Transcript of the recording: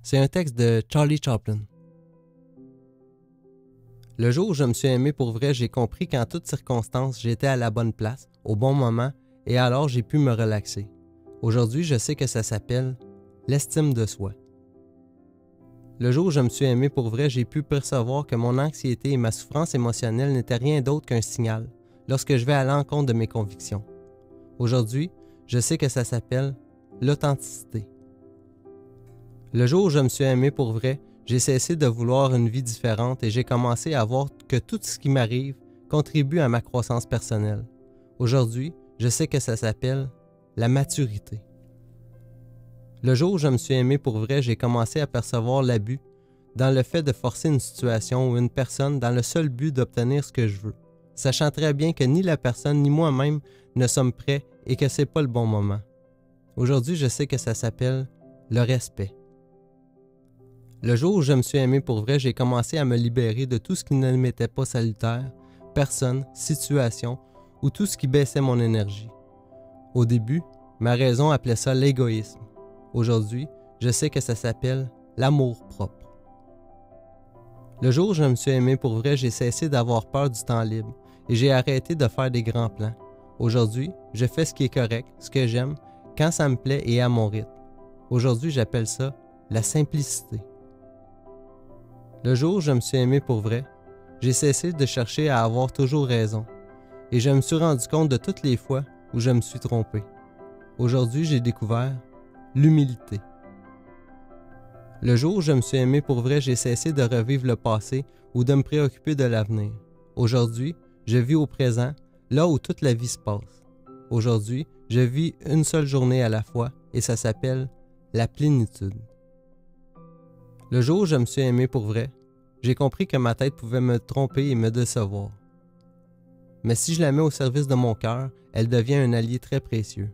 C'est un texte de Charlie Chaplin. Le jour où je me suis aimé pour vrai, j'ai compris qu'en toutes circonstances, j'étais à la bonne place, au bon moment, et alors j'ai pu me relaxer. Aujourd'hui, je sais que ça s'appelle l'estime de soi. Le jour où je me suis aimé pour vrai, j'ai pu percevoir que mon anxiété et ma souffrance émotionnelle n'étaient rien d'autre qu'un signal lorsque je vais à l'encontre de mes convictions. Aujourd'hui, je sais que ça s'appelle l'authenticité. Le jour où je me suis aimé pour vrai, j'ai cessé de vouloir une vie différente et j'ai commencé à voir que tout ce qui m'arrive contribue à ma croissance personnelle. Aujourd'hui, je sais que ça s'appelle la maturité. Le jour où je me suis aimé pour vrai, j'ai commencé à percevoir l'abus dans le fait de forcer une situation ou une personne dans le seul but d'obtenir ce que je veux, sachant très bien que ni la personne ni moi-même ne sommes prêts et que c'est pas le bon moment. Aujourd'hui, je sais que ça s'appelle le respect. Le jour où je me suis aimé pour vrai, j'ai commencé à me libérer de tout ce qui ne m'était pas salutaire, personne, situation ou tout ce qui baissait mon énergie. Au début, ma raison appelait ça l'égoïsme. Aujourd'hui, je sais que ça s'appelle l'amour-propre. Le jour où je me suis aimé pour vrai, j'ai cessé d'avoir peur du temps libre et j'ai arrêté de faire des grands plans. Aujourd'hui, je fais ce qui est correct, ce que j'aime, quand ça me plaît et à mon rythme. Aujourd'hui, j'appelle ça la simplicité. Le jour où je me suis aimé pour vrai, j'ai cessé de chercher à avoir toujours raison et je me suis rendu compte de toutes les fois où je me suis trompé. Aujourd'hui, j'ai découvert l'humilité. Le jour où je me suis aimé pour vrai, j'ai cessé de revivre le passé ou de me préoccuper de l'avenir. Aujourd'hui, je vis au présent, là où toute la vie se passe. Aujourd'hui, je vis une seule journée à la fois et ça s'appelle la plénitude. Le jour où je me suis aimé pour vrai, j'ai compris que ma tête pouvait me tromper et me décevoir. Mais si je la mets au service de mon cœur, elle devient un allié très précieux.